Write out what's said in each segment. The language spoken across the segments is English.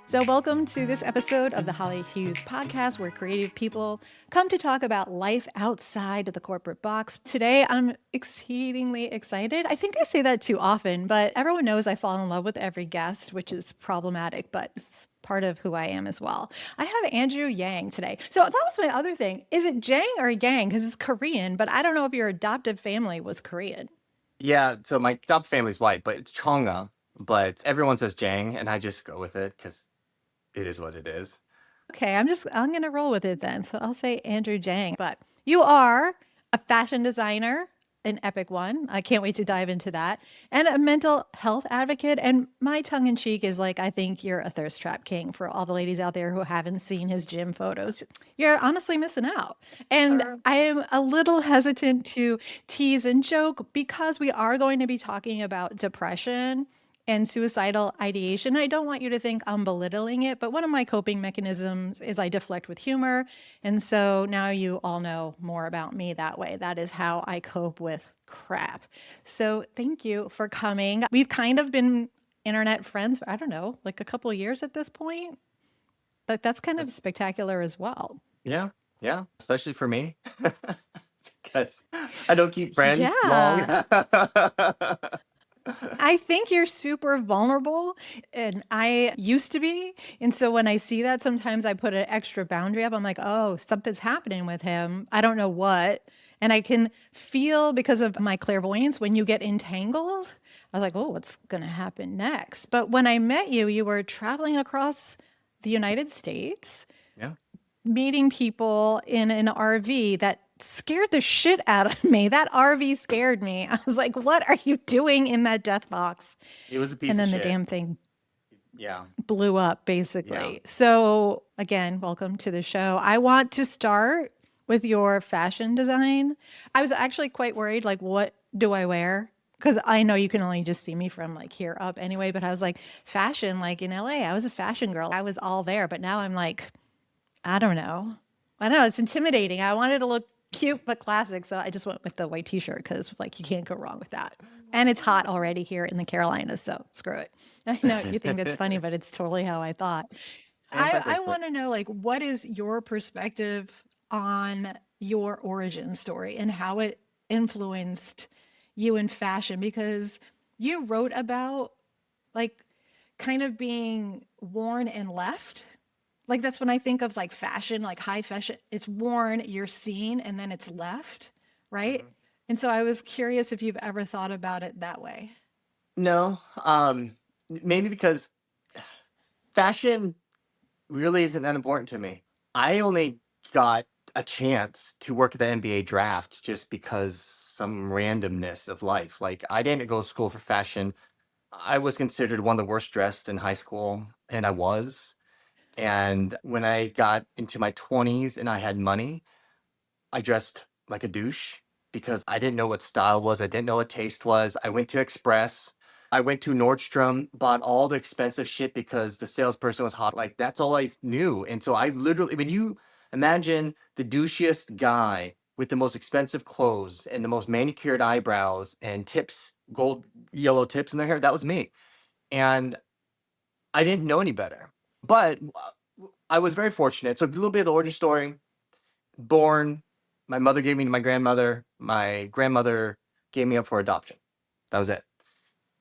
So, welcome to this episode of the Holly Hughes Podcast, where creative people come to talk about life outside of the corporate box. Today, I'm exceedingly excited. I think I say that too often, but everyone knows I fall in love with every guest, which is problematic, but it's part of who I am as well. I have Andrew Jang today. So, that was my other thing. Is it Jang or Yang? Because it's Korean, but I don't know if your adoptive family was Korean. Yeah, so my adopted family's white, but it's Chonga. But everyone says Jang, and I just go with it because it is what it is. Okay, I'm going to roll with it then. So I'll say Andrew Jang. But you are a fashion designer, an epic one. I can't wait to dive into that. And a mental health advocate. And my tongue in cheek is like, I think you're a thirst trap king for all the ladies out there who haven't seen his gym photos. You're honestly missing out. And I am a little hesitant to tease and joke because we are going to be talking about depression and suicidal ideation. I don't want you to think I'm belittling it, but one of my coping mechanisms is I deflect with humor. And so now you all know more about me that way. That is how I cope with crap. So thank you for coming. We've kind of been internet friends for, I don't know, like a couple of years at this point. But that's kind of spectacular as well. Yeah, especially for me because I don't keep friends long. I think you're super vulnerable, and I used to be. And so when I see that, sometimes I put an extra boundary up. I'm like, oh, something's happening with him. I don't know what. And I can feel, because of my clairvoyance, when you get entangled, I was like, oh, what's going to happen next? But when I met you, you were traveling across the United States, Yeah. meeting people in an RV that scared the shit out of me. That RV scared me. I was like, what are you doing in that death box? It was a piece And of then shit. the damn thing Yeah. blew up, basically. So again, welcome to the show. I want to start with your fashion design. I was actually quite worried, like, what do I wear? Because I know you can only just see me from like here up anyway, but I was like, fashion, like in LA, I was a fashion girl. I was all there, but now I'm like, I don't know. It's intimidating. I wanted to look cute but classic, so I just went with the white t-shirt because like you can't go wrong with that. And it's hot already here in the Carolinas, so screw it. I know you think that's funny, but it's totally how I thought. I want to know, like, what is your perspective on your origin story and how it influenced you in fashion? Because you wrote about like kind of being worn and left. Like that's when I think of like fashion, like high fashion. It's worn, you're seen, and then it's left, right? And so I was curious if you've ever thought about it that way. No, mainly because fashion really isn't that important to me. I only got a chance to work at the NBA draft just because some randomness of life. Like I didn't go to school for fashion. I was considered one of the worst dressed in high school, and I was. And when I got into my 20s and I had money, I dressed like a douche because I didn't know what style was. I didn't know what taste was. I went to Express. I went to Nordstrom, bought all the expensive shit because the salesperson was hot. Like, that's all I knew. And so I literally, when you imagine the douchiest guy with the most expensive clothes and the most manicured eyebrows and tips, gold, yellow tips in their hair, that was me. And I didn't know any better. But I was very fortunate. So a little bit of the origin story. Born, my mother gave me to my grandmother. My grandmother gave me up for adoption. That was it.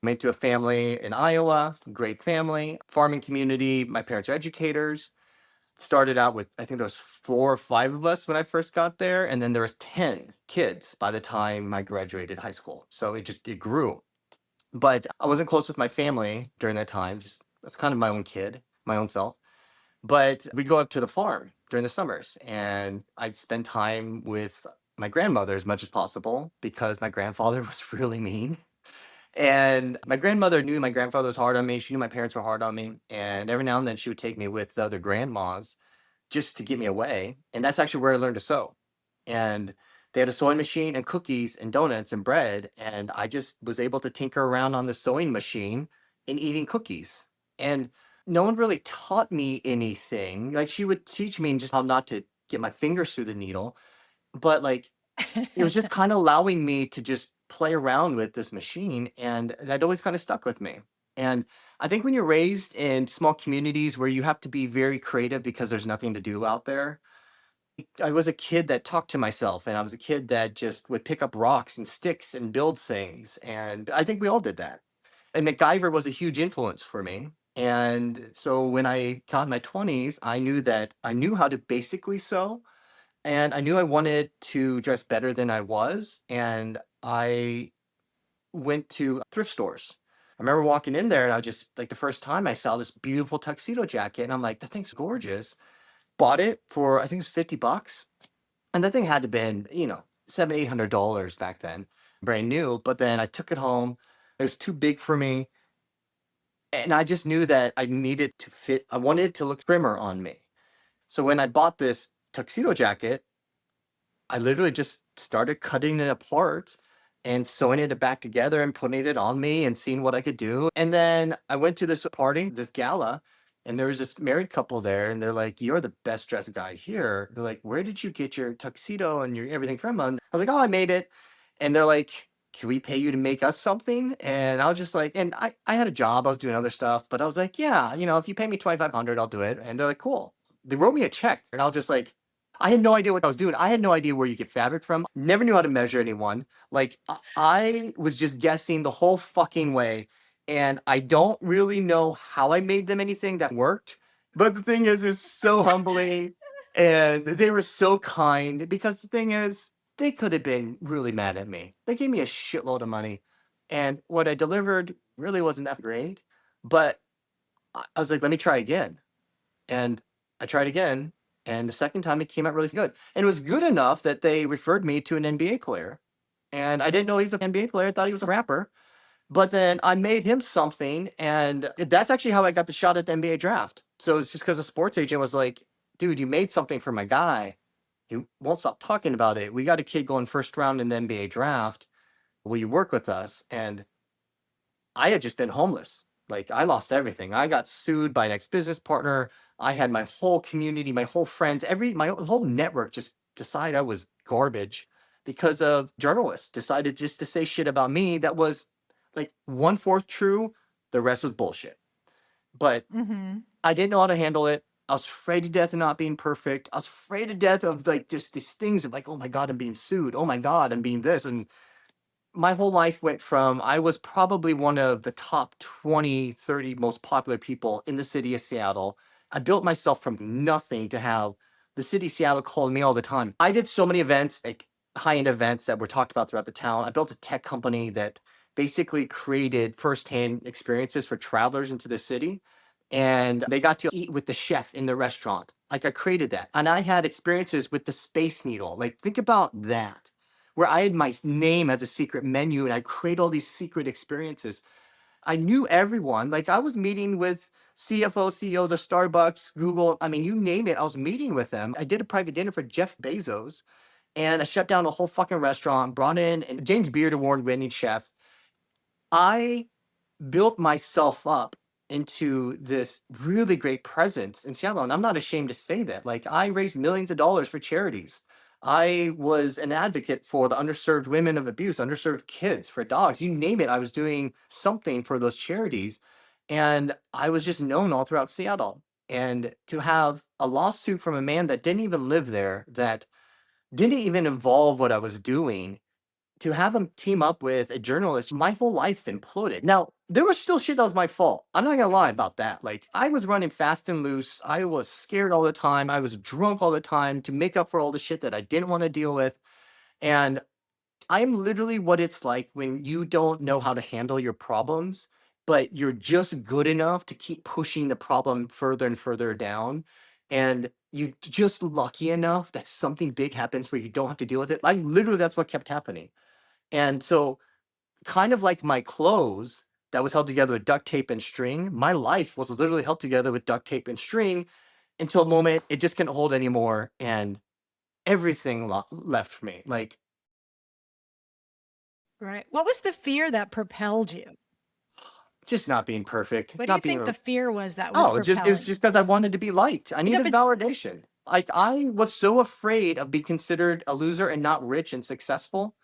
Made to a family in Iowa, great family, farming community. My parents are educators. Started out with, I think there was 4 or 5 of us when I first got there. And then there was 10 kids by the time I graduated high school. So it grew. But I wasn't close with my family during that time. Just that's kind of my own kid, my own self. But we go up to the farm during the summers, and I'd spend time with my grandmother as much as possible because my grandfather was really mean. And my grandmother knew my grandfather was hard on me. She knew my parents were hard on me. And every now and then she would take me with the other grandmas just to get me away. And that's actually where I learned to sew. And they had a sewing machine and cookies and donuts and bread. And I just was able to tinker around on the sewing machine and eating cookies. And no one really taught me anything. Like she would teach me just how not to get my fingers through the needle. But like, it was just kind of allowing me to just play around with this machine, and that always kind of stuck with me. And I think when you're raised in small communities where you have to be very creative because there's nothing to do out there, I was a kid that talked to myself, and I was a kid that just would pick up rocks and sticks and build things. And I think we all did that. And MacGyver was a huge influence for me. And so when I got in my 20s, I knew that I knew how to basically sew, and I knew I wanted to dress better than I was. And I went to thrift stores. I remember walking in there, and I was just like, the first time I saw this beautiful tuxedo jacket, and I'm like, that thing's gorgeous. Bought it for, I think it was $50. And that thing had to been, $700, $800 back then, brand new. But then I took it home. It was too big for me. And I just knew that I needed to fit, I wanted it to look trimmer on me. So when I bought this tuxedo jacket, I literally just started cutting it apart and sewing it back together and putting it on me and seeing what I could do. And then I went to this party, this gala, and there was this married couple there, and they're like, "You're the best dressed guy here." They're like, "Where did you get your tuxedo and your everything from?" And I was like, "Oh, I made it." And they're like, "Can we pay you to make us something?" And I was just like, and I had a job, I was doing other stuff, but I was like, "Yeah, if you pay me 2,500, I'll do it." And they're like, "Cool." They wrote me a check, and I was just like, I had no idea what I was doing. I had no idea where you get fabric from. Never knew how to measure anyone. Like, I was just guessing the whole fucking way. And I don't really know how I made them anything that worked. But the thing is, it's so humbling. And they were so kind, because the thing is, they could have been really mad at me. They gave me a shitload of money. And what I delivered really wasn't that great. But I was like, let me try again. And I tried again, and the second time it came out really good. And it was good enough that they referred me to an NBA player. And I didn't know he was an NBA player. I thought he was a rapper. But then I made him something, and that's actually how I got the shot at the NBA draft. So it's just because a sports agent was like, "Dude, you made something for my guy. He won't stop talking about it. We got a kid going first round in the NBA draft. Will you work with us?" And I had just been homeless. Like, I lost everything. I got sued by an ex-business partner. I had my whole community, my whole friends, my whole network just decide I was garbage because of journalists decided just to say shit about me that was like one-fourth true. The rest was bullshit. But Hmm. I didn't know how to handle it. I was afraid to death of not being perfect. I was afraid to death of like just these things of like, oh my God, I'm being sued. Oh my God, I'm being this. And my whole life went from, I was probably one of the top 20, 30 most popular people in the city of Seattle. I built myself from nothing to have the city of Seattle calling me all the time. I did so many events, like high-end events that were talked about throughout the town. I built a tech company that basically created firsthand experiences for travelers into the city. And they got to eat with the chef in the restaurant. Like, I created that. And I had experiences with the Space Needle. Like, think about that, where I had my name as a secret menu, and I create all these secret experiences. I knew everyone. Like, I was meeting with CFO, CEOs of Starbucks, Google. I mean, you name it, I was meeting with them. I did a private dinner for Jeff Bezos, and I shut down a whole fucking restaurant, brought in a James Beard award winning chef. I built myself up into this really great presence in Seattle. And I'm not ashamed to say that. Like, I raised millions of dollars for charities. I was an advocate for the underserved women of abuse, underserved kids, for dogs, you name it. I was doing something for those charities. And I was just known all throughout Seattle. And to have a lawsuit from a man that didn't even live there, that didn't even involve what I was doing, to have him team up with a journalist, my whole life imploded. Now, there was still shit that was my fault. I'm not gonna lie about that. Like, I was running fast and loose. I was scared all the time. I was drunk all the time to make up for all the shit that I didn't want to deal with. And I'm literally what it's like when you don't know how to handle your problems, but you're just good enough to keep pushing the problem further and further down. And you just lucky enough that something big happens where you don't have to deal with it. Like, literally, that's what kept happening. And so, kind of like my clothes that was held together with duct tape and string, my life was literally held together with duct tape and string until a moment it just couldn't hold anymore, and everything left me. Like, Right. What was the fear that propelled you? just not being perfect, What do you not being. think the fear was that was Oh, it's just, it was propelling? just because I wanted to be liked. I You know, needed but validation. Like, I was so afraid of being considered a loser and not rich and successful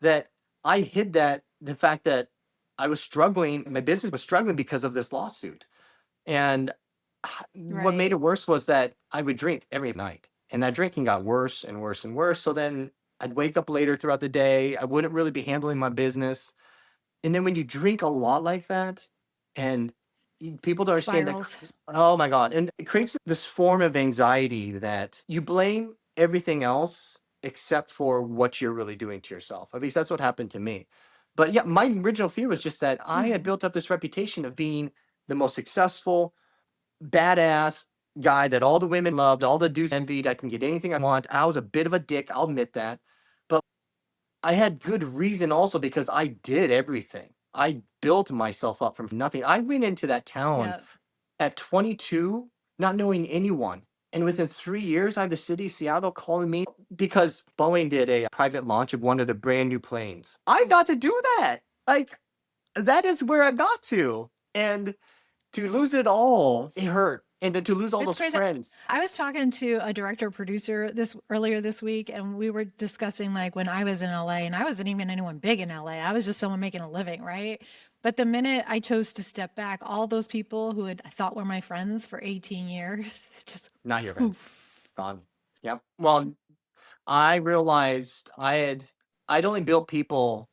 that I hid the fact that I was struggling, my business was struggling because of this lawsuit. And what made Right. it worse was that I would drink every night, and that drinking got worse and worse and worse. So then I'd wake up later throughout the day. I wouldn't really be handling my business. And then when you drink a lot like that, and people don't understand that, Spirals. oh my God. And it creates this form of anxiety that you blame everything else except for what you're really doing to yourself. At least that's what happened to me. But yeah, my original fear was just that I had Hmm. built up this reputation of being the most successful, badass guy that all the women loved, all the dudes envied. I can get anything I want. I was a bit of a dick, I'll admit that. But I had good reason also because I did everything. I built myself up from nothing. I went into that town Yeah. at 22, not knowing anyone. And within 3 years, I have the city of Seattle calling me because Boeing did a private launch of one of the brand new planes. I got to do that. Like, that is where I got to. And to lose it all, it hurt. And then to lose all It's those crazy. friends. I was talking to a director producer this earlier this week, and we were discussing like when I was in LA, and I wasn't even anyone big in LA. I was just someone making a living, right? But the minute I chose to step back, all those people who had I thought were my friends for 18 years, just Not your friends. poof. Gone. Yep. Well, I realized I'd only built people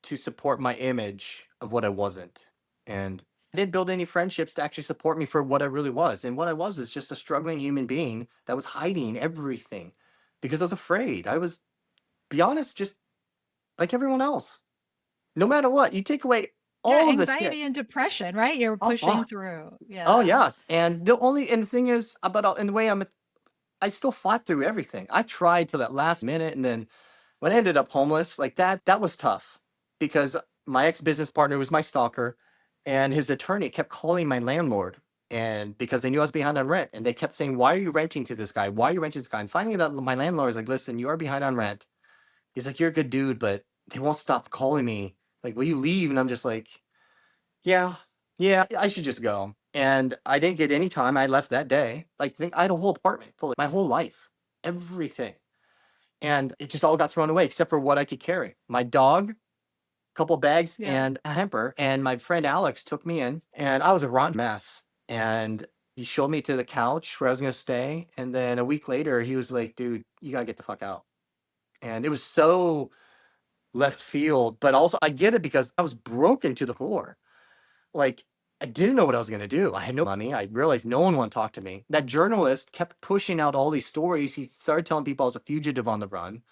to support my image of what I wasn't. And I didn't build any friendships to actually support me for what I really was. And what I was is just a struggling human being that was hiding everything because I was afraid. I was, be honest, just like everyone else. No matter what, you take away Yeah, all of the shit. anxiety and depression, right? You're Oh, pushing fuck. through. Oh, Yeah. yes. And the thing is, about in the way I still fought through everything. I tried till that last minute, and then when I ended up homeless, like that was tough because my ex business partner was my stalker, and his attorney kept calling my landlord, and because they knew I was behind on rent, and they kept saying, "Why are you renting to this guy? Why are you renting to this guy?" And finally, my landlord was like, "Listen, you are behind on rent." He's like, "You're a good dude, but they won't stop calling me. Like, will you leave?" And I'm just like, "Yeah, yeah, I should just go." And I didn't get any time. I left that day. Like, I had a whole apartment full of my whole life, everything. And it just all got thrown away except for what I could carry. My dog, couple bags, Yeah. and a hamper. And my friend Alex took me in, and I was a rotten mess. And he showed me to the couch where I was going to stay. And then a week later, he was like, "Dude, you got to get the fuck out." And it was so left field, but also I get it because I was broken to the core. Like, I didn't know what I was going to do. I had no money. I realized no one wanted to talk to me. That journalist kept pushing out all these stories. He started telling people I was a fugitive on the run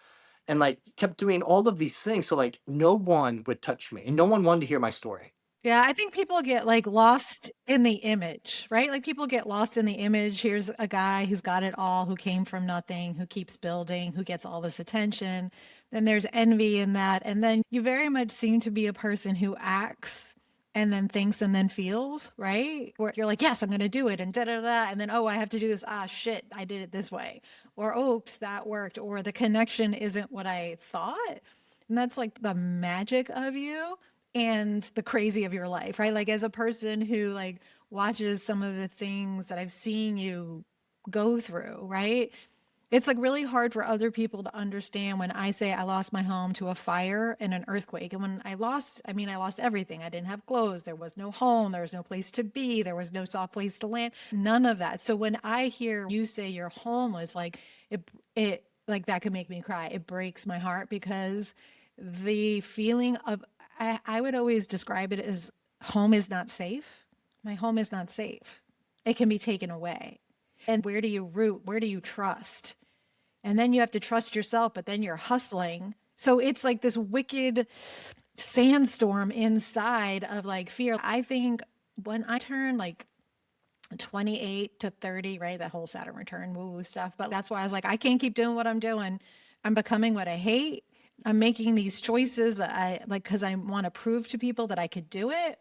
and like kept doing all of these things. So like no one would touch me and no one wanted to hear my story. Yeah, I think people get like lost in the image, right? Like people get lost in the image. Here's a guy who's got it all, who came from nothing, who keeps building, who gets all this attention. Then there's envy in that. And then you very much seem to be a person who acts and then thinks and then feels, right? Where you're like, yes, I'm going to do it and da da da. And then, oh, I have to do this. Ah, shit, I did it this way. Or, oops, that worked. Or the connection isn't what I thought. And that's like the magic of you and the crazy of your life, right? Like as a person who like watches some of the things that I've seen you go through, right? It's like really hard for other people to understand when I say I lost my home to a fire and an earthquake. And when I lost, I mean, I lost everything. I didn't have clothes. There was no home. There was no place to be. There was no soft place to land. None of that. So when I hear you say you're homeless, like like that could make me cry. It breaks my heart because the feeling of, I would always describe it as home is not safe. My home is not safe. It can be taken away. And where do you root? Where do you trust? And then you have to trust yourself, but then you're hustling. So it's like this wicked sandstorm inside of like fear. I think when I turned like 28 to 30, right? That whole Saturn return woo woo stuff. But that's why I was like, I can't keep doing what I'm doing. I'm becoming what I hate. I'm making these choices that I like because I want to prove to people that I could do it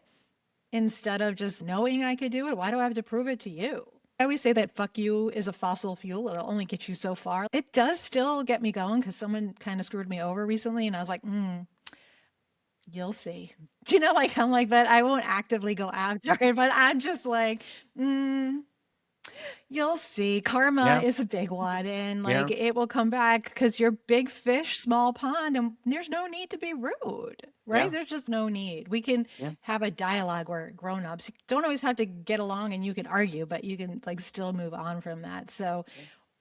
instead of just knowing I could do it. Why do I have to prove it to you? I always say that fuck you is a fossil fuel. It'll only get you so far. It does still get me going because someone kind of screwed me over recently and I was like, you'll see. Do you know, like, I'm like, but I won't actively go after it, but I'm just like, You'll see. Karma Yeah, is a big one, and like yeah, it will come back because you're big fish, small pond, and there's no need to be rude, right? yeah, There's just no need. We can yeah. have a dialogue where grown-ups don't always have to get along and you can argue, but you can like still move on from that. So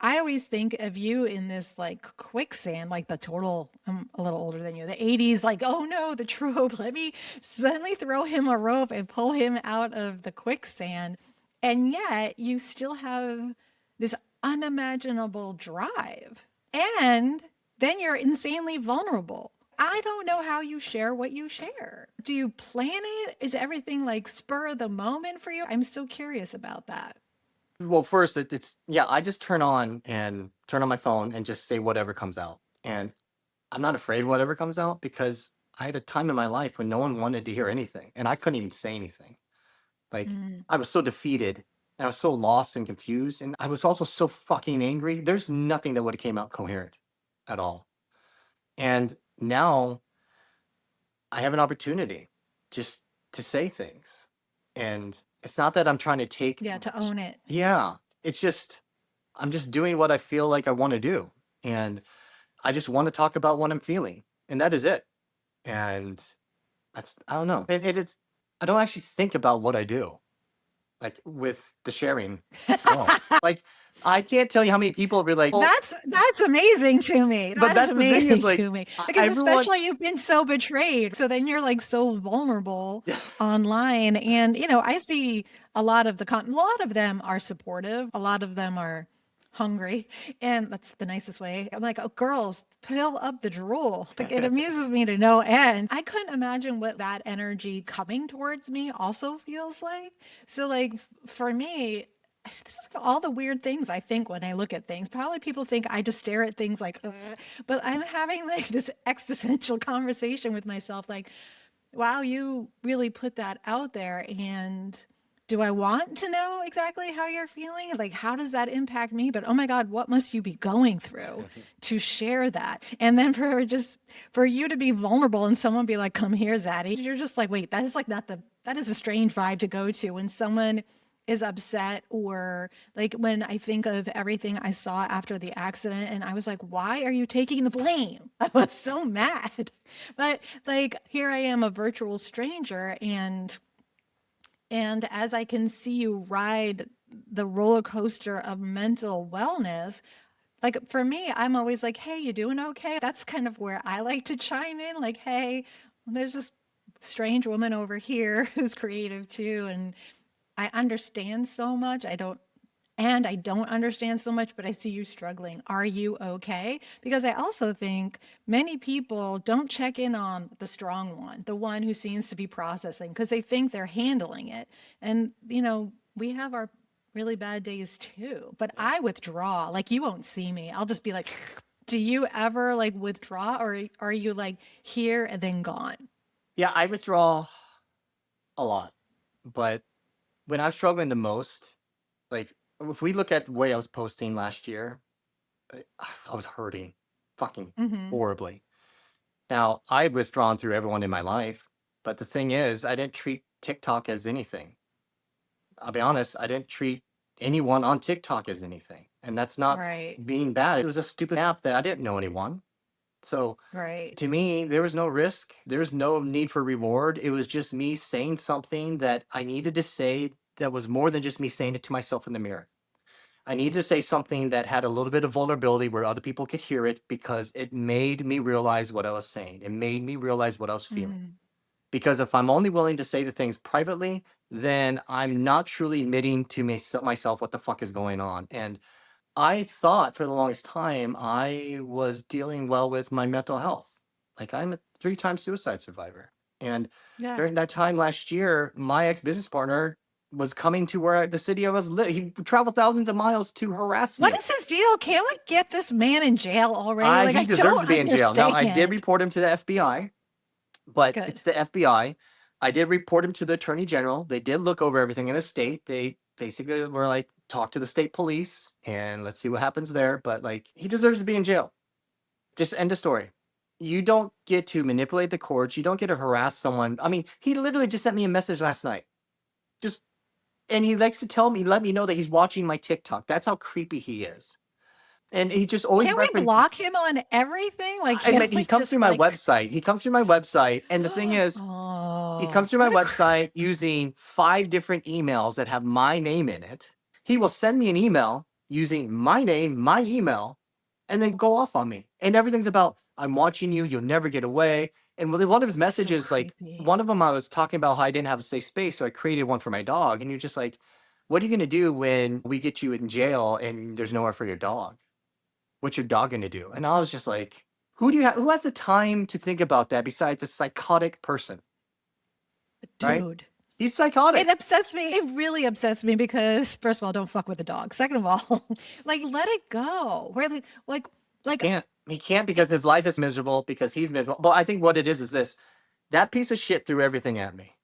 I always think of you in this like quicksand, like the total, I'm a little older than you, the 80s, like, oh no, the trope, let me suddenly throw him a rope and pull him out of the quicksand. And yet you still have this unimaginable drive. And then you're insanely vulnerable. I don't know how you share what you share. Do you plan it? Is everything like spur of the moment for you? I'm so curious about that. Well, first, it's yeah. I just turn on my phone and just say whatever comes out, and I'm not afraid of whatever comes out because I had a time in my life when no one wanted to hear anything, and I couldn't even say anything. Like Mm. I was so defeated, and I was so lost and confused, and I was also so fucking angry. There's nothing that would have came out coherent at all. And now I have an opportunity just to say things. And it's not that I'm trying to take, Yeah, to own it. yeah, it's just, I'm just doing what I feel like I want to do. And I just want to talk about what I'm feeling. And that is it. And I don't know. It's, I don't actually think about what I do, like with the sharing at all. Like, I can't tell you how many people be like, well, That's amazing to me. but That is that's the thing is amazing like, to me because everyone, especially you've been so betrayed. So then you're like so vulnerable online and I see a lot of them are supportive, a lot of them are hungry, and that's the nicest way. I'm like, "Oh, girls, fill up the drool." Like it amuses me to no end. I couldn't imagine what that energy coming towards me also feels like. So like for me, this is all the weird things I think when I look at things. Probably people think I just stare at things like, "Ugh," but I'm having like this existential conversation with myself, like, wow, you really put that out there. And do I want to know exactly how you're feeling? Like, how does that impact me? But oh my God, what must you be going through to share that? And then for you to be vulnerable and someone be like, come here, Zaddy, you're just like, wait, that is like not that is a strange vibe to go to when someone is upset, or like when I think of everything I saw after the accident and I was like, why are you taking the blame? I was so mad. But like here I am, a virtual stranger, and as I can see you ride the roller coaster of mental wellness, like for me, I'm always like, hey, you doing okay? That's kind of where I like to chime in. Like, hey, there's this strange woman over here who's creative too. And I understand so much. I don't understand so much, but I see you struggling. Are you okay? Because I also think many people don't check in on the strong one, the one who seems to be processing, because they think they're handling it. And, we have our really bad days too. But I withdraw. Like, you won't see me. I'll just be like, do you ever like withdraw, or are you like here and then gone? yeah, I withdraw a lot. But when I'm struggling the most, like if we look at the way I was posting last year, I was hurting fucking Mm-hmm. horribly. Now, I've withdrawn through everyone in my life, but the thing is, I didn't treat TikTok as anything. I'll be honest, I didn't treat anyone on TikTok as anything. And that's not Right. being bad. It was a stupid app that I didn't know anyone. So Right. to me, there was no risk. There was no need for reward. It was just me saying something that I needed to say that was more than just me saying it to myself in the mirror. I needed to say something that had a little bit of vulnerability where other people could hear it because it made me realize what I was saying. It made me realize what I was feeling. Mm. Because if I'm only willing to say the things privately, then I'm not truly admitting to myself what the fuck is going on. And I thought for the longest time I was dealing well with my mental health. Like I'm a 3 time suicide survivor. And Yeah. during that time last year, my ex business partner was coming to the city I was living. He traveled thousands of miles to harass What me. is his deal? Can't we get this man in jail already? Like, He I deserves to don't be in jail. Now I did understand. report him to the FBI, but Good. it's the FBI. I did report him to the attorney general. They did look over everything in the state. They basically were like, talk to the state police and let's see what happens there. But like, he deserves to be in jail. Just end of story. You don't get to manipulate the courts. You don't get to harass someone. I mean, he literally just sent me a message last night. Just And he likes to tell me, let me know that he's watching my TikTok. That's how creepy he is. And he just always Can we references. block him on everything? Like, I can mean, he we comes through just my like, website. He comes through my website. And the thing is, he oh, comes through my what a website using 5 different emails that have my name in it. He will send me an email using my name, my email, and then go off on me. And everything's about, I'm watching you, you'll never get away. And with one of his so messages, like creepy. one of them, I was talking about how I didn't have a safe space. So I created one for my dog. And you're just like, what are you going to do when we get you in jail and there's nowhere for your dog? What's your dog going to do? And I was just like, who has the time to think about that besides a psychotic person, right? Dude. He's It psychotic. upsets me. It really upsets me because first of all, don't fuck with the dog. Second of all, like let it go. Really, like He can't because his life is miserable because he's miserable. But I think what it is this. That piece of shit threw everything at me.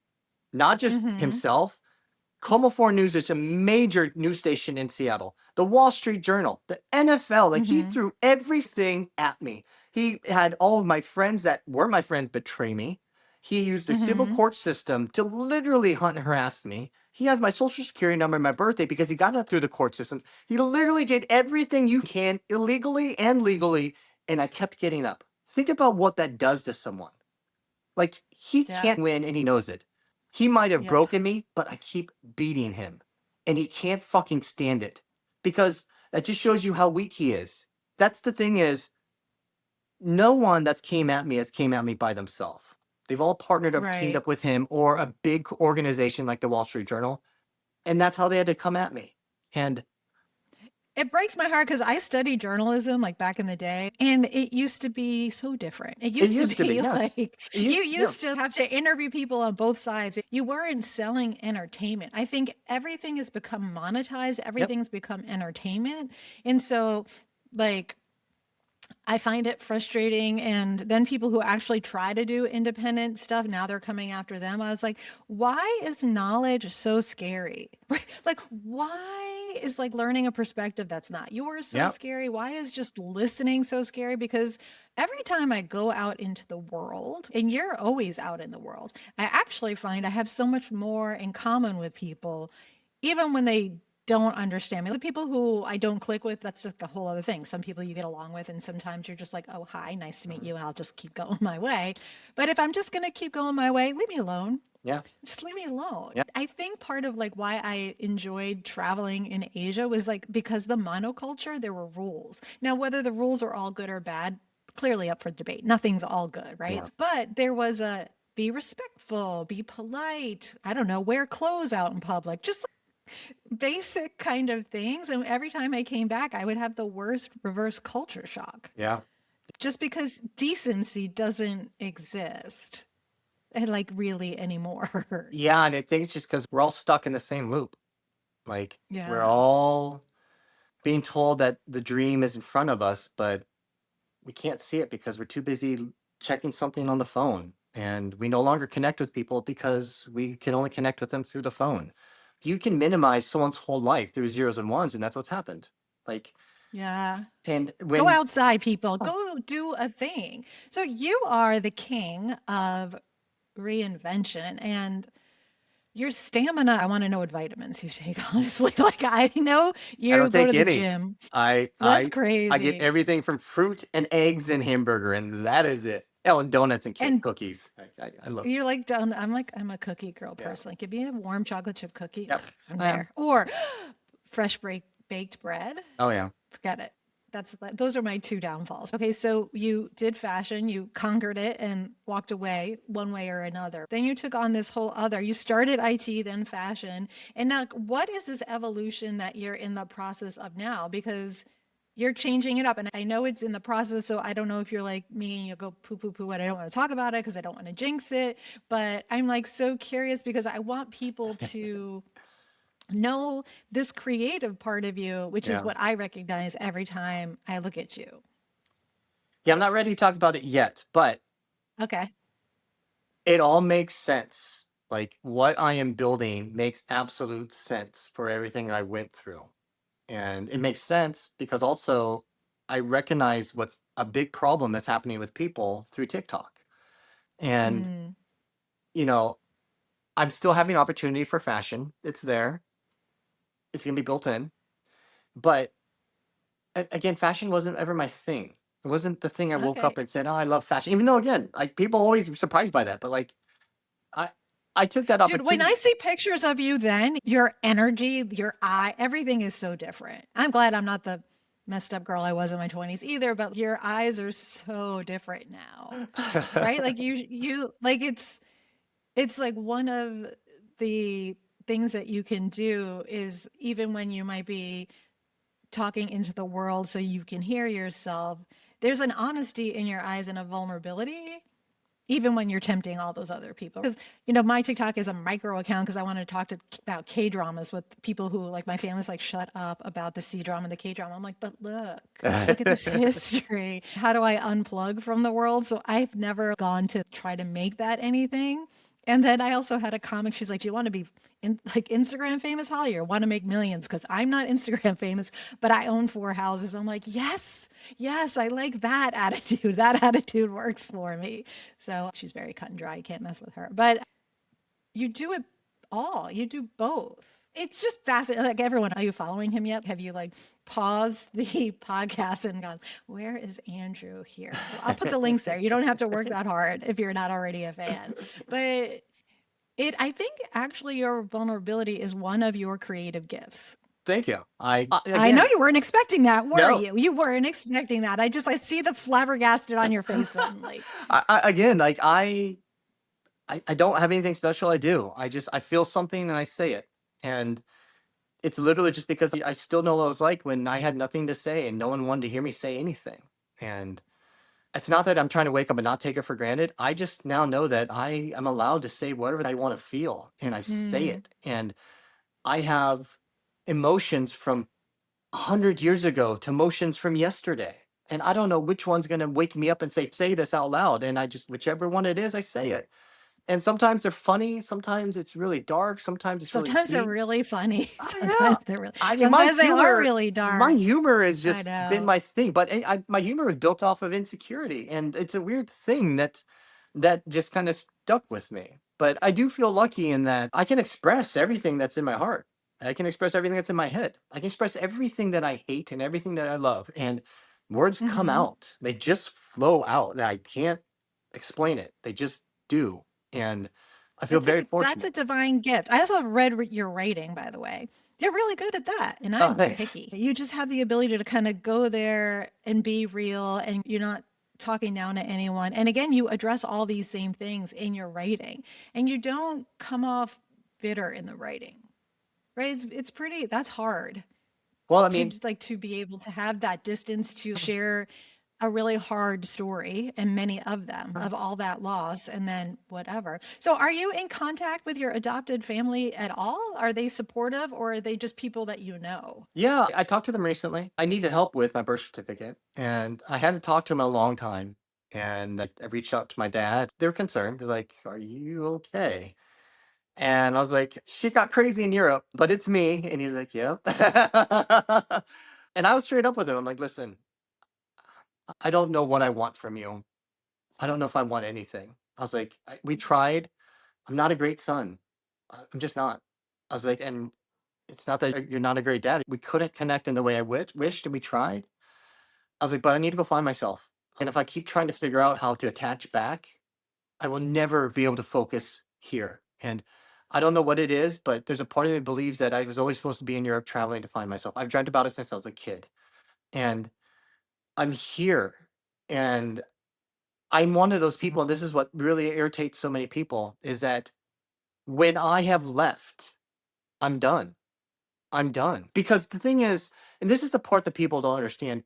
Not just mm-hmm, himself. Como 4 News is a major news station in Seattle. The Wall Street Journal, the NFL, like he mm-hmm, threw everything at me. He had all of my friends that were my friends betray me. He used the civil mm-hmm. court system to literally hunt and harass me. He has my social security number and my birthday because he got that through the court system. He literally did everything you can illegally and legally, and I kept getting up. Think about what that does to someone. Like, he Yeah. can't win and he knows it. He might have Yep. broken me, but I keep beating him. And he can't fucking stand it. Because that just shows you how weak he is. That's the thing is, no one that's came at me has came at me by themselves. They've all partnered up, teamed Right. up with him or a big organization like the Wall Street Journal. And that's how they had to come at me. And It breaks my heart because I studied journalism like back in the day, and it used to be so different. It it used to used to be, be yes. like It you used, used to yes. have to interview people on both sides. You weren't selling entertainment. I think everything has become monetized, Yep. everything's become entertainment. And so, like, I find it frustrating. And then people who actually try to do independent stuff, now they're coming after them. I was like, why is knowledge so scary? Like, why is like learning a perspective that's not yours so Yep. scary? Why is just listening so scary? Because every time I go out into the world, and you're always out in the world, I actually find I have so much more in common with people, even when they don't understand me. The people who I don't click with, that's like a whole other thing. Some people you get along with, and sometimes you're just like, oh, hi, nice to meet Mhm. you. And I'll just keep going my way. But if I'm just going to keep going my way, leave me alone. Yeah. Just leave me alone. Yeah. I think part of like why I enjoyed traveling in Asia was like because the monoculture, there were rules. Now, whether the rules are all good or bad, clearly up for debate. Nothing's all good, right? Yeah. But there was a be respectful, be polite. I don't know, wear clothes out in public. Just basic kind of things. And every time I came back, I would have the worst reverse culture shock Yeah. just because decency doesn't exist like really anymore. Yeah. And I think it's just because we're all stuck in the same loop. Like, we're Yeah. all being told that the dream is in front of us, but we can't see it because we're too busy checking something on the phone. And we no longer connect with people because we can only connect with them through the phone. You can minimize someone's whole life through zeros and ones, and that's what's happened. Like, Yeah. and Go when, outside, people. oh, Go do a thing. So you are the king of reinvention and your stamina. I want to know what vitamins you take, honestly. Like I know I you don't go to take the any. gym. I That's I I get crazy. everything from fruit and eggs and hamburger, and that is it. Oh, and donuts and cake, And cookies. I love. you're like done. I'm a cookie girl Yeah. personally. Give me a warm chocolate chip cookie. Yep. I'm I am. there. Or fresh baked bread. Oh yeah. Forget it. Those are my two downfalls. Okay, so you did fashion, you conquered it and walked away one way or another. Then you took on this whole other. You started IT, then fashion. And now what is this evolution that you're in the process of now? Because you're changing it up. And I know it's in the process. So I don't know if you're like me and you go poo poo poo. And I don't want to talk about it because I don't want to jinx it. But I'm like so curious because I want people to know this creative part of you, which is Yeah. what I recognize every time I look at you. Yeah. I'm not ready to talk about it yet, but Okay. it all makes sense. Like, what I am building makes absolute sense for everything I went through. And it makes sense because also I recognize what's a big problem that's happening with people through TikTok. And, Mm, you know, I'm still having opportunity for fashion. It's there. It's going to be built in. But again, fashion wasn't ever my thing. It wasn't the thing I woke Okay. up and said, "Oh, I love fashion." Even though, again, like people always were surprised by that, but like I, I took that Dude, when I opportunity. see pictures of you then, your energy, your eye, everything is so different. I'm glad I'm not the messed up girl I was in my 20s either, but your eyes are so different now. Right? Like you like it's like one of the things that you can do is even when you might be talking into the world so you can hear yourself, there's an honesty in your eyes and a vulnerability even when you're tempting all those other people. Because, my TikTok is a micro account because I want to talk about K dramas with people who, like, my family's like, shut up about the C drama, the K drama. I'm like, but look at this history. How do I unplug from the world? So I've never gone to try to make that anything. And then I also had a comic. She's like, "Do you want to be like Instagram famous, Holly, or want to make millions?" Because I'm not Instagram famous, but I own 4 houses. I'm like, yes, yes, I like that attitude. That attitude works for me. So she's very cut and dry. You can't mess with her. But you do it all. You do both. It's just fascinating. Like everyone, are you following him yet? Have you like paused the podcast and gone, where is Andrew here? Well, I'll put the links there. You don't have to work that hard if you're not already a fan. But I think actually your vulnerability is one of your creative gifts. Thank you. I know Again, you weren't expecting that, were no. you? You weren't expecting that. I see the flabbergasted on your face suddenly. Again, like I don't have anything special. I do. I feel something and I say it, and it's literally just because I still know what it was like when I had nothing to say and no one wanted to hear me say anything. And it's not that I'm trying to wake up and not take it for granted. I just now know that I am allowed to say whatever I want to feel, and I say Mm. it. And I have emotions from 100 years ago to emotions from yesterday. And I don't know which one's going to wake me up and say this out loud. And I just, whichever one it is, I say it. And sometimes they're funny. Sometimes it's really dark. Sometimes it's really Sometimes they're deep. really funny. Oh, Sometimes yeah. they're really, I mean, sometimes they are really my dark. humor has I just been know. my thing. But my humor is built off of insecurity, and it's a weird thing that just kind of stuck with me. But I do feel lucky in that I can express everything that's in my heart. I can express everything that's in my head. I can express everything that I hate and everything that I love, and words come Hmm. out. They just flow out, and I can't explain it. They just do, and I feel very That's a fortunate. divine gift. I also have read your writing, by the way. You're really good at that, and Oh, I'm thanks. picky. You just have the ability to kind of go there and be real, and you're not talking down to anyone. And again, you address all these same things in your writing, and you don't come off bitter in the writing, right? It's pretty. That's hard Well, I to mean, like to be able to have that distance to share a really hard story and many of them of all that loss and then whatever. So are you in contact with your adopted family at all? Are they supportive or are they just people that you know? yeah, I talked to them recently. I needed help with my birth certificate, and I hadn't talked to them in a long time. And I reached out to my dad. They're concerned. They're like, "Are you okay?" And I was like, "Shit got crazy in Europe, but it's me." And he's like, "Yep." And I was straight up with him. I'm like, "Listen, I don't know what I want from you. I don't know if I want anything." I was like, "We tried. I'm not a great son. I'm just not." I was like, "And it's not that you're not a great dad. We couldn't connect in the way I wished, and we tried." I was like, "But I need to go find myself. And if I keep trying to figure out how to attach back, I will never be able to focus here. And I don't know what it is, but there's a part of me that believes that I was always supposed to be in Europe traveling to find myself. I've dreamt about it since I was a kid. And I'm here. And I'm one of those people, and this is what really irritates so many people, is that when I have left, I'm done. I'm done. Because the thing is, and this is the part that people don't understand,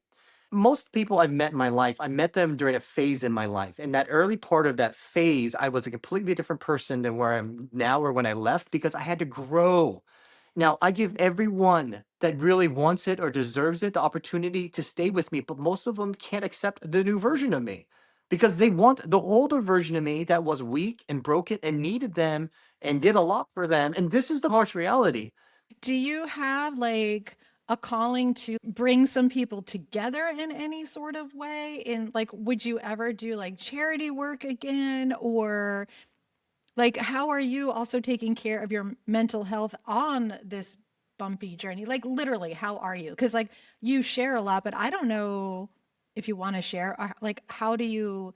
most people I've met in my life, I met them during a phase in my life. In that early part of that phase, I was a completely different person than where I'm now or when I left because I had to grow. Now, I give everyone that really wants it or deserves it the opportunity to stay with me, but most of them can't accept the new version of me because they want the older version of me that was weak and broken and needed them and did a lot for them. And this is the harsh reality. Do you have like a calling to bring some people together in any sort of way? In like, would you ever do like charity work again? Or like, how are you also taking care of your mental health on this bumpy journey? Like literally, how are you? Because like you share a lot, but I don't know if you want to share. Like, how do you,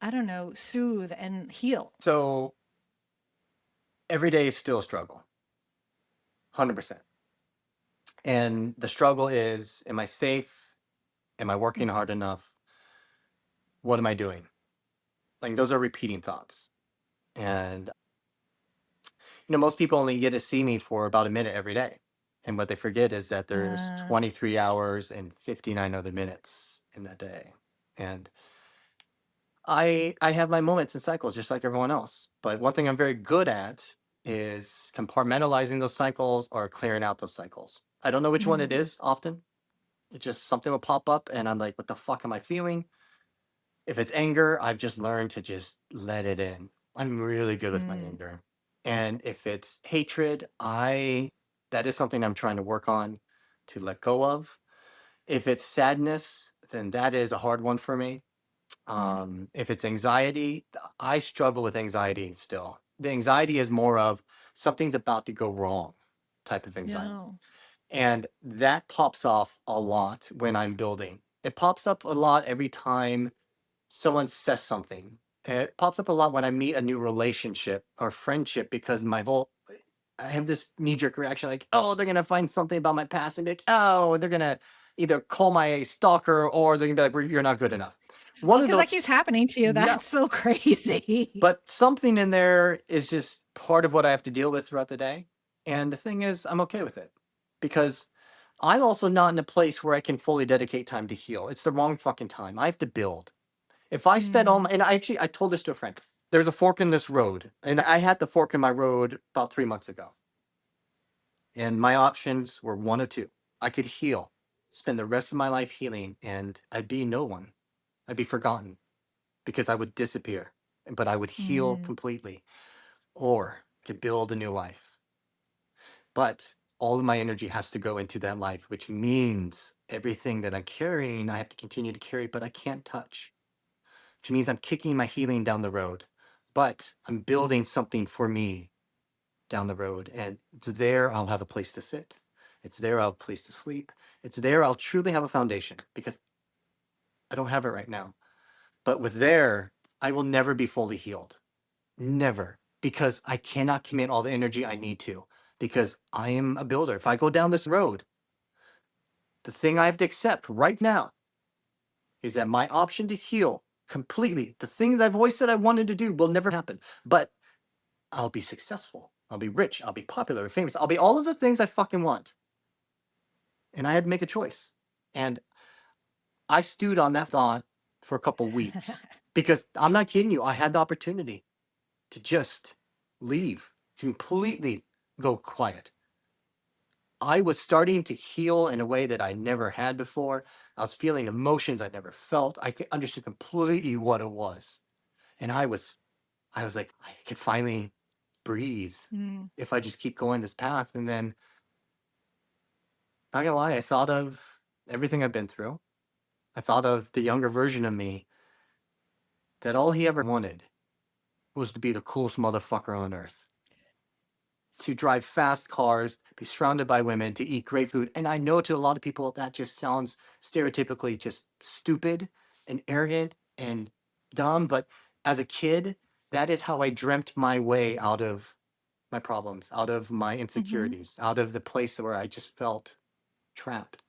I don't know, soothe and heal? So every day is still a struggle, 100%. And the struggle is, am I safe? Am I working hard enough? What am I doing? Like those are repeating thoughts. And, most people only get to see me for about a minute every day. And what they forget is that there's Uh, 23 hours and 59 other minutes in that day. And I have my moments and cycles just like everyone else. But one thing I'm very good at is compartmentalizing those cycles or clearing out those cycles. I don't know which one it mm, is often. It just something will pop up and I'm like, what the fuck am I feeling? If it's anger, I've just learned to just let it in. I'm really good with my mm, anger. And if it's hatred, that is something I'm trying to work on to let go of. If it's sadness, then that is a hard one for me. mm. If it's anxiety, I struggle with anxiety still. The anxiety is more of something's about to go wrong type of anxiety. No. And that pops off a lot when I'm building. It pops up a lot every time someone says something. It pops up a lot when I meet a new relationship or friendship because I have this knee jerk reaction like, oh, they're going to find something about my past and be like, oh, they're going to either call my stalker or they're going to be like, you're not good enough. Oh, One of because that those, keeps happening to you. yeah. That's so crazy. But something in there is just part of what I have to deal with throughout the day. And the thing is, I'm okay with it because I'm also not in a place where I can fully dedicate time to heal. It's the wrong fucking time. I have to build. If I spend all Mm, my, and I told this to a friend, there's a fork in this road. And I had the fork in my road about 3 months ago. And my options were one of two. I could heal, spend the rest of my life healing, and I'd be no one. I'd be forgotten because I would disappear, but I would heal mm, completely. Or could build a new life. But all of my energy has to go into that life, which means everything that I'm carrying, I have to continue to carry, but I can't touch, which means I'm kicking my healing down the road. But I'm building something for me down the road. And it's there I'll have a place to sit. It's there I'll have a place to sleep. It's there I'll truly have a foundation because I don't have it right now. But with there, I will never be fully healed. Never. Because I cannot commit all the energy I need to. Because I am a builder. If I go down this road, the thing I have to accept right now is that my option to heal completely, the thing that I've always said I wanted to do, will never happen. But I'll be successful. I'll be rich. I'll be popular, famous. I'll be all of the things I fucking want. And I had to make a choice. And I stewed on that thought for a couple weeks because I'm not kidding you. I had the opportunity to just leave, to completely go quiet. I was starting to heal in a way that I never had before. I was feeling emotions I never felt. Understood completely what it was. And I was like, I could finally breathe mm. if I just keep going this path. And then, not gonna lie, I thought of everything I've been through. I thought of the younger version of me that all he ever wanted was to be the coolest motherfucker on earth, to drive fast cars, be surrounded by women, to eat great food. And I know to a lot of people that just sounds stereotypically just stupid and arrogant and dumb. But as a kid, that is how I dreamt my way out of my problems, out of my Mhm. insecurities, out of the place where I just felt trapped.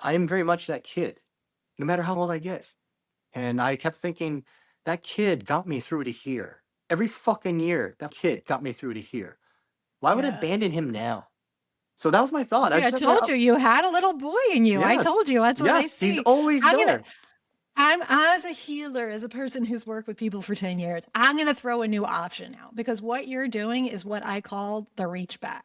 I am very much that kid, no matter how old I get. And I kept thinking, that kid got me through to here. Every fucking year, that kid got me through to here. Why would I Yeah. abandon him now? So that was my thought. I See, I said that told up. you, you had a little boy in you. I Yes. told you. That's what I Yes. He's see. always I'm gonna there. I'm as a healer, as a person who's worked with people for 10 years, I'm going to throw a new option out because what you're doing is what I call the reach back.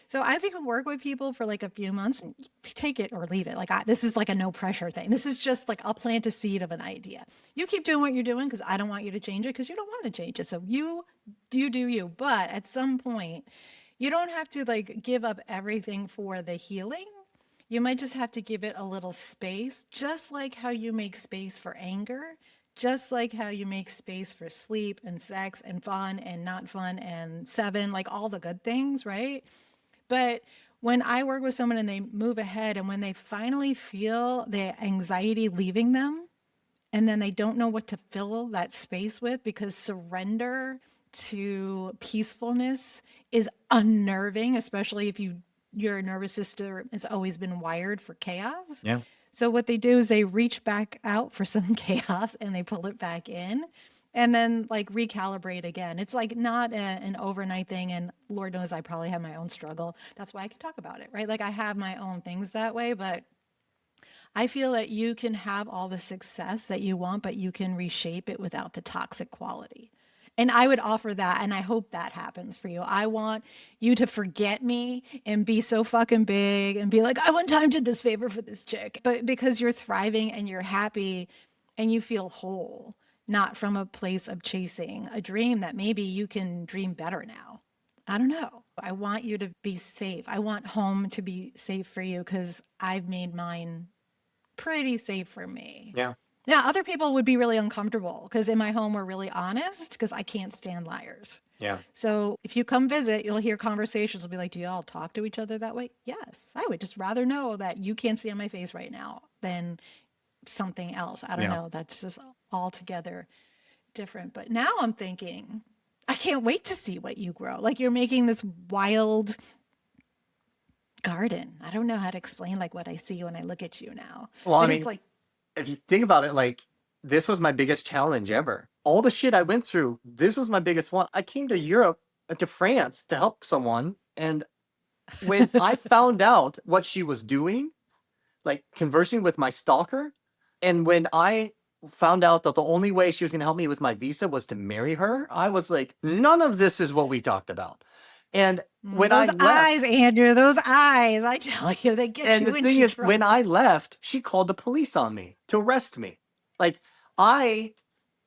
So I've even worked with people for like a few months and take it or leave it. This is like a no pressure thing. This is just like I'll plant a seed of an idea. You keep doing what you're doing because I don't want you to change it because you don't want to change it. So you do you. But at some point, you don't have to like give up everything for the healing. You might just have to give it a little space, just like how you make space for anger, just like how you make space for sleep and sex and fun and not fun and seven, like all the good things, right? But when I work with someone and they move ahead, and when they finally feel the anxiety leaving them, and then they don't know what to fill that space with, because surrender to peacefulness is unnerving, especially if your nervous system has always been wired for chaos. Yeah. So what they do is they reach back out for some chaos and they pull it back in and then like recalibrate again. It's like not an overnight thing. And Lord knows I probably have my own struggle. That's why I can talk about it, right? Like I have my own things that way, but I feel that you can have all the success that you want, but you can reshape it without the toxic quality. And I would offer that, and I hope that happens for you. I want you to forget me and be so fucking big and be like, I one time did this favor for this chick. But because you're thriving and you're happy and you feel whole, not from a place of chasing a dream that maybe you can dream better now. I don't know. I want you to be safe. I want home to be safe for you because I've made mine pretty safe for me. Yeah. Now, other people would be really uncomfortable because in my home, we're really honest because I can't stand liars. Yeah. So if you come visit, you'll hear conversations. Will be like, do y'all talk to each other that way? Yes. I would just rather know that you can't see on my face right now than something else. I don't Yeah. know. That's just altogether different. But now I'm thinking, I can't wait to see what you grow. Like you're making this wild garden. I don't know how to explain like what I see when I look at you now. Well, I But it's mean, like, if you think about it, like this was my biggest challenge ever. All the shit I went through, this was my biggest one. I came to Europe, to France to help someone. And when I found out what she was doing, like conversing with my stalker, and when I found out that the only way she was going to help me with my visa was to marry her, I was like, none of this is what we talked about. And when I those left, eyes, Andrew, those eyes, I tell you, they get and you the thing into is, when trouble. I left, she called the police on me to arrest me. Like, I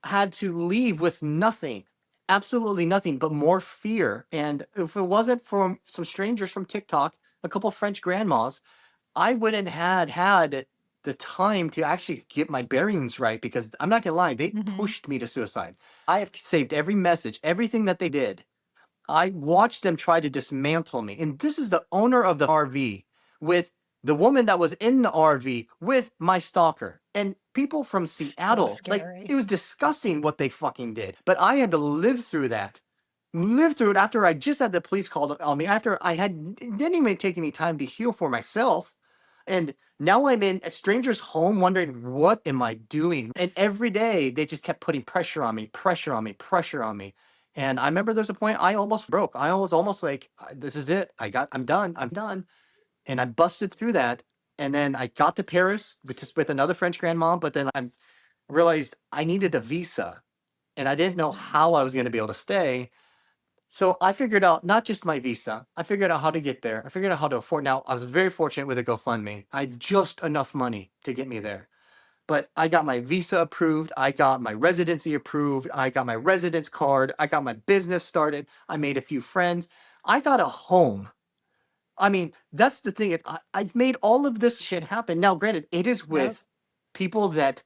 had to leave with nothing, absolutely nothing, but more fear. And if it wasn't for some strangers from TikTok, a couple French grandmas, I wouldn't had the time to actually get my bearings right, because I'm not gonna lie, they Hmm. pushed me to suicide. I have saved every message, everything that they did. I watched them try to dismantle me. And this is the owner of the RV with the woman that was in the RV with my stalker. And people from So Seattle, like, it scary. was disgusting what they fucking did. But I had to live through that. Live through it after I just had the police called on me, after I didn't even take any time to heal for myself. And now I'm in a stranger's home wondering, what am I doing? And every day they just kept putting pressure on me, pressure on me, pressure on me. And I remember there's a point I almost broke. I was almost like, this is it. I'm done. I'm done. And I busted through that. And then I got to Paris, which is with another French grandma. But then I realized I needed a visa and I didn't know how I was going to be able to stay. So I figured out not just my visa, I figured out how to get there. I figured out how to afford. Now, I was very fortunate with a GoFundMe. I had just enough money to get me there. But I got my visa approved. I got my residency approved. I got my residence card. I got my business started. I made a few friends. I got a home. I mean, that's the thing. I've made all of this shit happen. Now, granted, it is Yep. with people that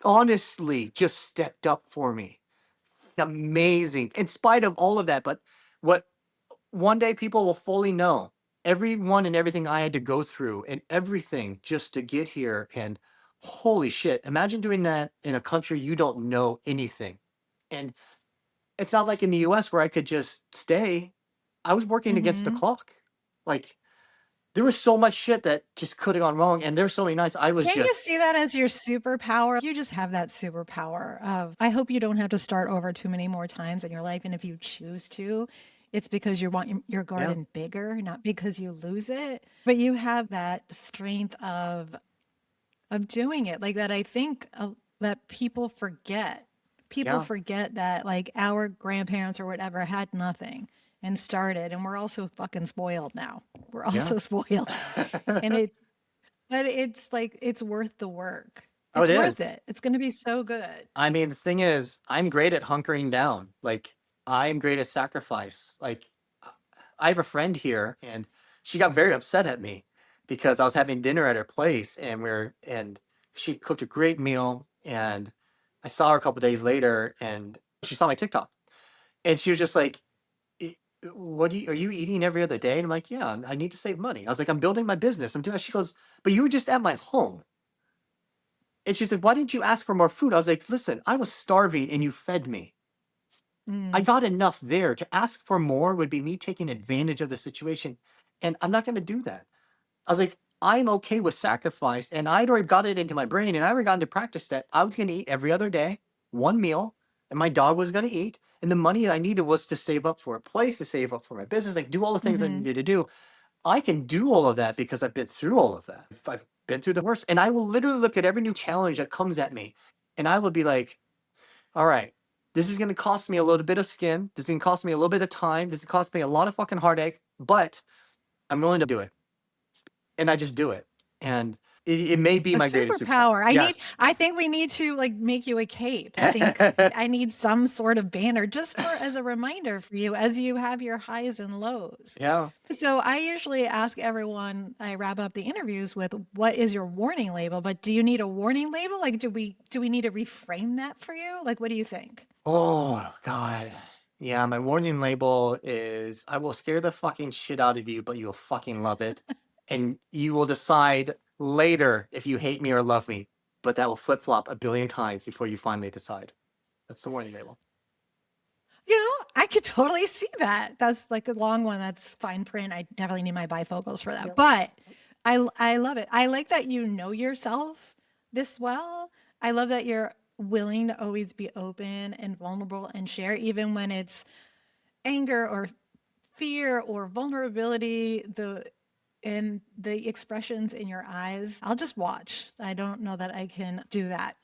honestly just stepped up for me. Amazing in spite of all of that. But what one day people will fully know everyone and everything I had to go through and everything just to get here. And holy shit, imagine doing that in a country you don't know anything. And it's not like in the US where I could just stay. I was working against the Hmm. clock. Like, there was so much shit that just could have gone wrong. And there's so many nights I was Can't you just, see that as your superpower? You just have that superpower of, I hope you don't have to start over too many more times in your life. And if you choose to, it's because you want your yeah, garden bigger, not because you lose it. But you have that strength of doing it like that. I think that people forget. People yeah, forget that like our grandparents or whatever had nothing and started, and we're also fucking spoiled now. We're yeah. also spoiled, and but it's like it's worth the work. Oh, it It's worth is. it. It's going to be so good. I mean, the thing is, I'm great at hunkering down. Like, I'm great at sacrifice. Like, I I have a friend here, and she got very upset at me because I was having dinner at her place, and she cooked a great meal, and I saw her a couple days later, and she saw my TikTok, and she was just like, are you eating every other day? And I'm like, yeah, I need to save money. I was like, I'm building my business. I'm doing, she goes, but you were just at my home. And she's like, why didn't you ask for more food? I was like, listen, I was starving and you fed me. I Mm. got enough there. To ask for more would be me taking advantage of the situation. And I'm not going to do that. I was like, I'm okay with sacrifice. And I'd already got it into my brain and I already got into practice that I was going to eat every other day, one meal, and my dog was going to eat. And the money I needed was to save up for a place, to save up for my business, like do all the things I Hmm. needed to do. I can do all of that because I've been through all of that. I've been through the worst. And I will literally look at every new challenge that comes at me and I will be like, all right, this is going to cost me a little bit of skin. This is going to cost me a little bit of time. This is going to cost me a lot of fucking heartache, but I'm willing to do it. And I just do it. And it may be A my greatest superpower. superpower. Yes. I think we need to like make you a cape. I think I need some sort of banner just for as a reminder for you as you have your highs and lows. Yeah. So I usually ask everyone, I wrap up the interviews with what is your warning label, but do you need a warning label? Like do we need to reframe that for you? Like what do you think? Oh, God. Yeah, my warning label is I will scare the fucking shit out of you, but you'll fucking love it. And you will decide later if you hate me or love me, but that will flip flop a billion times before you finally decide. That's the warning label. You know, I could totally see that. That's like a long one. That's fine print. I definitely need my bifocals for that. Yep. But I love it. I like that you know yourself this well. I love that you're willing to always be open and vulnerable and share, even when it's anger or fear or vulnerability. The expressions in your eyes. I'll just watch. I don't know that I can do that,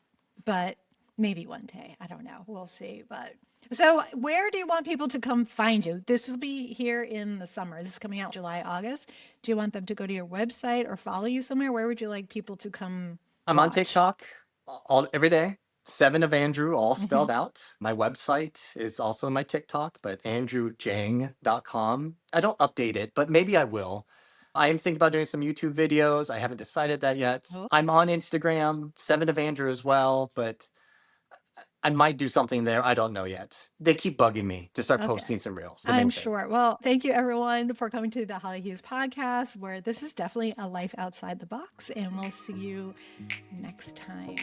but maybe one day. I don't know. We'll see. But so, where do you want people to come find you? This will be here in the summer. This is coming out July, August. Do you want them to go to your website or follow you somewhere? Where would you like people to come I'm on watch? TikTok all every day. 7 of Andrew, all Hmm. spelled out. My website is also in my TikTok, but andrewjang.com. I don't update it, but maybe I will. I am thinking about doing some YouTube videos. I haven't decided that yet. Oh, I'm on Instagram, 7 of Andrew as well, but I might do something there. I don't know yet. They keep bugging me to start okay. posting some reels, the I'm main thing. sure. Well, thank you everyone for coming to the Holly Hughes podcast, where this is definitely a life outside the box, and we'll see you next time.